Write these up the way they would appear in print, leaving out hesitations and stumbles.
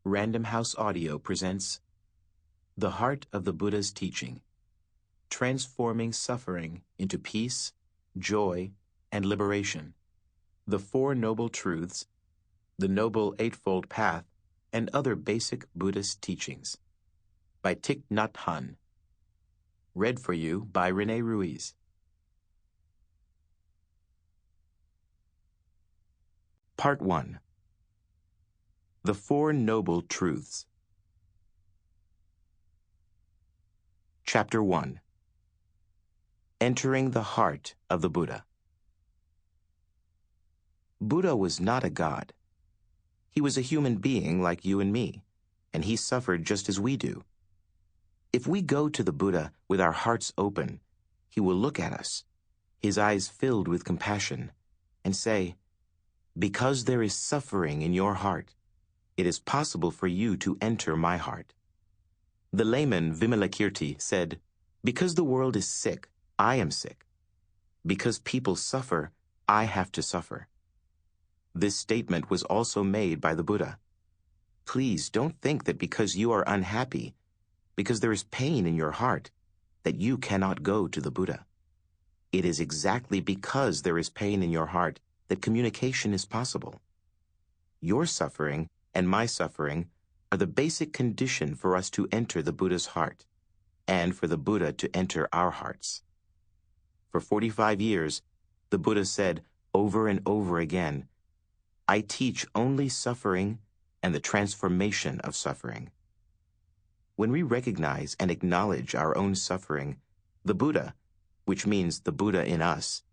Random House Audio presents The Heart of the Buddha's Teaching, Transforming Suffering into Peace, Joy, and Liberation, the Four Noble Truths, the Noble Eightfold Path, and other basic Buddhist teachings, by Thich Nhat Hanh. Read for you by René Ruiz. Part 1. The Four Noble Truths. Chapter 1. Entering the Heart of the Buddha. Buddha was not a god. He was a human being like you and me, and he suffered just as we do. If we go to the Buddha with our hearts open, he will look at us, his eyes filled with compassion, and say, "Because there is suffering in your heart, it is possible for you to enter my heart." The layman Vimalakirti said, "Because the world is sick, I am sick. Because people suffer, I have to suffer." This statement was also made by the Buddha. Please don't think that because you are unhappy, because there is pain in your heart, that you cannot go to the Buddha. It is exactly because there is pain in your heart that communication is possible. Your suffering and my suffering are the basic condition for us to enter the Buddha's heart, and for the Buddha to enter our hearts. For 45 years, the Buddha said over and over again, "I teach only suffering and the transformation of suffering." When we recognize and acknowledge our own suffering, the Buddha, which means the Buddha in us,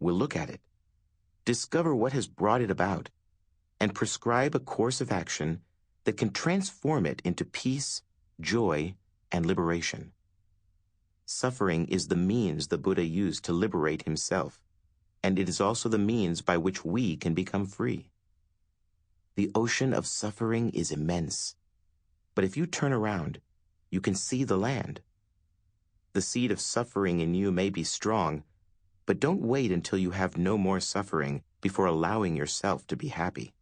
will look at it, discover what has brought it about, and prescribe a course of action that can transform it into peace, joy, and liberation. Suffering is the means the Buddha used to liberate himself, and it is also the means by which we can become free. The ocean of suffering is immense, but if you turn around, you can see the land. The seed of suffering in you may be strong, but don't wait until you have no more suffering before allowing yourself to be happy.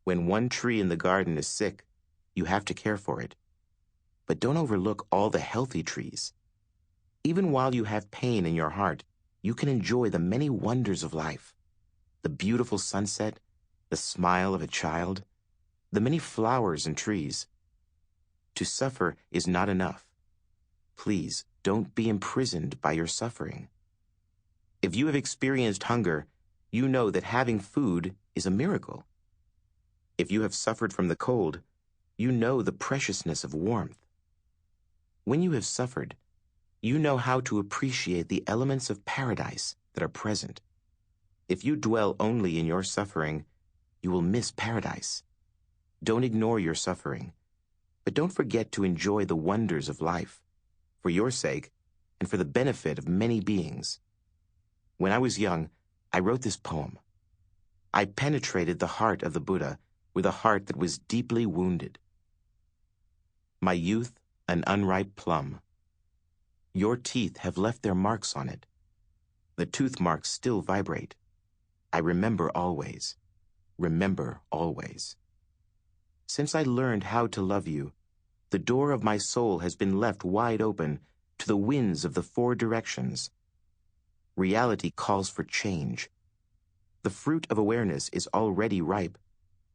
When one tree in the garden is sick, you have to care for it. But don't overlook all the healthy trees. Even while you have pain in your heart, you can enjoy the many wonders of life. The beautiful sunset, the smile of a child, the many flowers and trees. To suffer is not enough. Please don't be imprisoned by your suffering. If you have experienced hunger, you know that having food is a miracle. If you have suffered from the cold, you know the preciousness of warmth. When you have suffered, you know how to appreciate the elements of paradise that are present. If you dwell only in your suffering, you will miss paradise. Don't ignore your suffering, but don't forget to enjoy the wonders of life, for your sake and for the benefit of many beings. When I was young, I wrote this poem. I penetrated the heart of the Buddha with a heart that was deeply wounded. My youth, an unripe plum. Your teeth have left their marks on it. The tooth marks still vibrate. I remember always. Remember always. Since I learned how to love you, the door of my soul has been left wide open to the winds of the four directions. Reality calls for change. The fruit of awareness is already ripe,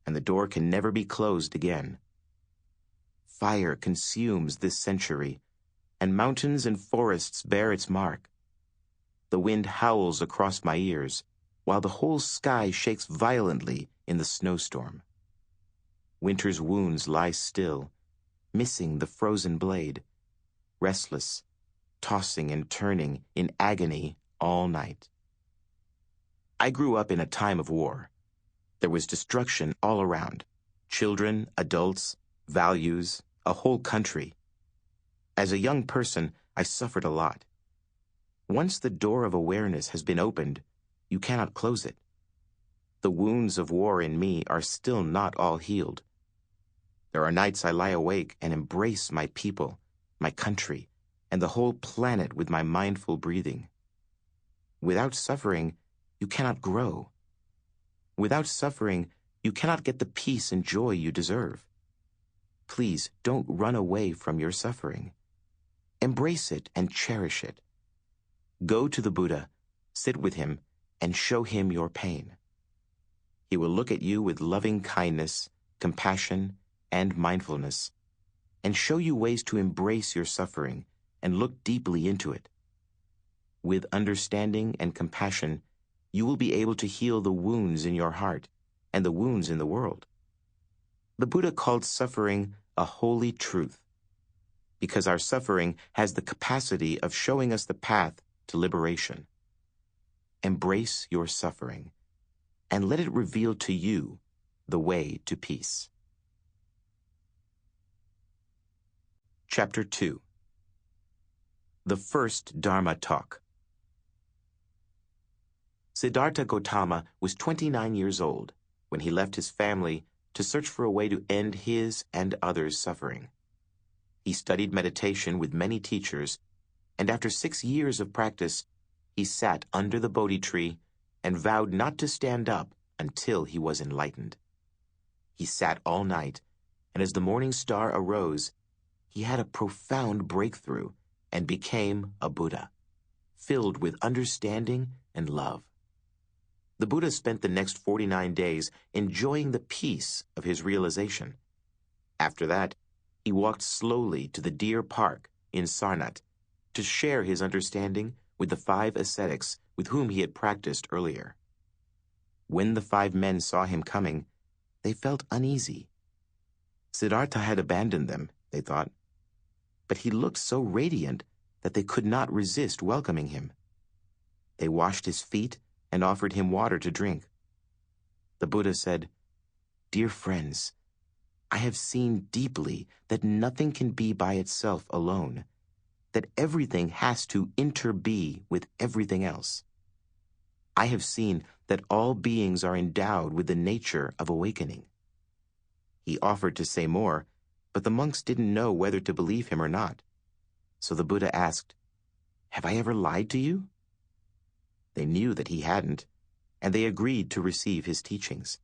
and the door can never be closed again. Fire consumes this century, and mountains and forests bear its mark. The wind howls across my ears, while the whole sky shakes violently in the snowstorm. Winter's wounds lie still, missing the frozen blade, restless, tossing and turning in agony all night. I grew up in a time of war. There was destruction all around. Children, adults, values, a whole country. As a young person, I suffered a lot. Once the door of awareness has been opened, you cannot close it. The wounds of war in me are still not all healed. There are nights I lie awake and embrace my people, my country, and the whole planet with my mindful breathing. Without suffering, you cannot grow. Without suffering, you cannot get the peace and joy you deserve. Please don't run away from your suffering. Embrace it and cherish it. Go to the Buddha, sit with him, and show him your pain. He will look at you with loving kindness, compassion, and mindfulness, and show you ways to embrace your suffering and look deeply into it. With understanding and compassion, you will be able to heal the wounds in your heart and the wounds in the world. The Buddha called suffering a holy truth, because our suffering has the capacity of showing us the path to liberation. Embrace your suffering, and let it reveal to you the way to peace. Chapter 2. The First Dharma Talk. Siddhartha Gautama was 29 years old when he left his family to search for a way to end his and others' suffering. He studied meditation with many teachers, and after 6 years of practice, he sat under the Bodhi tree and vowed not to stand up until he was enlightened. He sat all night, and as the morning star arose, he had a profound breakthrough and became a Buddha, filled with understanding and love. The Buddha spent the next 49 days enjoying the peace of his realization. After that, he walked slowly to the Deer Park in Sarnath to share his understanding with the 5 ascetics with whom he had practiced earlier. When the 5 men saw him coming, they felt uneasy. Siddhartha had abandoned them, they thought, but he looked so radiant that they could not resist welcoming him. They washed his feet and offered him water to drink. The Buddha said, "Dear friends, I have seen deeply that nothing can be by itself alone, that everything has to interbe with everything else. I have seen that all beings are endowed with the nature of awakening." He offered to say more, but the monks didn't know whether to believe him or not. So the Buddha asked, "Have I ever lied to you?" They knew that he hadn't, and they agreed to receive his teachings.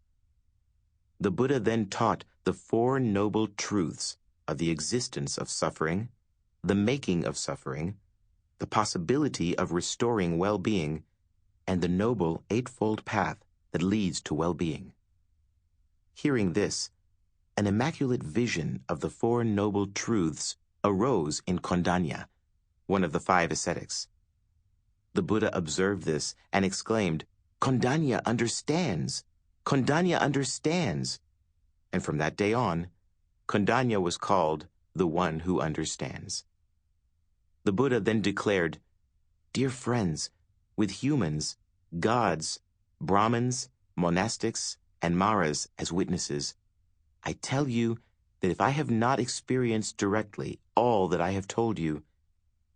The Buddha then taught the 4 noble truths of the existence of suffering, the making of suffering, the possibility of restoring well-being, and the noble 8-fold path that leads to well-being. Hearing this, an immaculate vision of the 4 noble truths arose in Kondanya, one of the 5 ascetics. The Buddha observed this and exclaimed, "Kondanya understands! Kondanya understands!" And from that day on, Kondanya was called the one who understands. The Buddha then declared, "Dear friends, with humans, gods, Brahmins, monastics, and Maras as witnesses, I tell you that if I have not experienced directly all that I have told you,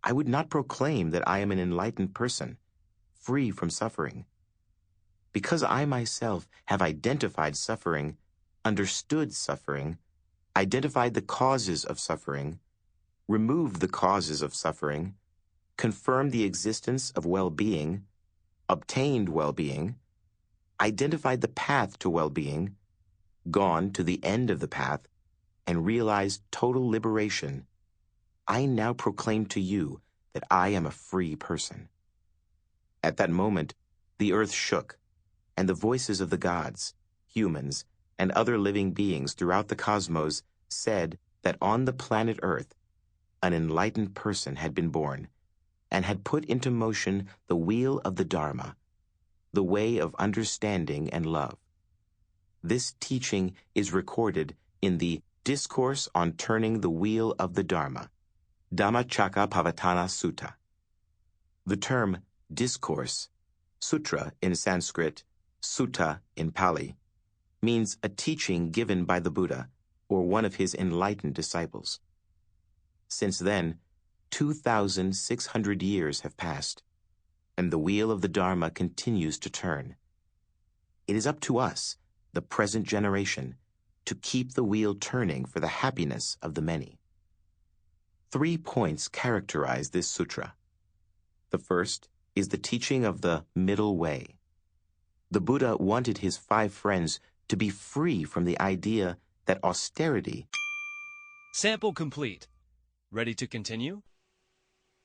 I would not proclaim that I am an enlightened person, free from suffering. Because I myself have identified suffering, understood suffering, identified the causes of suffering, removed the causes of suffering, confirmed the existence of well-being, obtained well-being, identified the path to well-being, gone to the end of the path, and realized total liberation, I now proclaim to you that I am a free person." At that moment, the earth shook, and the voices of the gods, humans, and other living beings throughout the cosmos said that on the planet Earth, an enlightened person had been born and had put into motion the wheel of the Dharma, the way of understanding and love. This teaching is recorded in the Discourse on Turning the Wheel of the Dharma, Dhammacakkappavattana Sutta. The term discourse, sutra in Sanskrit, sutta in Pali, means a teaching given by the Buddha or one of his enlightened disciples. Since then, 2,600 years have passed, and the wheel of the Dharma continues to turn. It is up to us, the present generation, to keep the wheel turning for the happiness of the many. 3 points characterize this sutra. The first is the teaching of the middle way. The Buddha wanted his 5 friends to be free from the idea that austerity Sample complete. Ready to continue?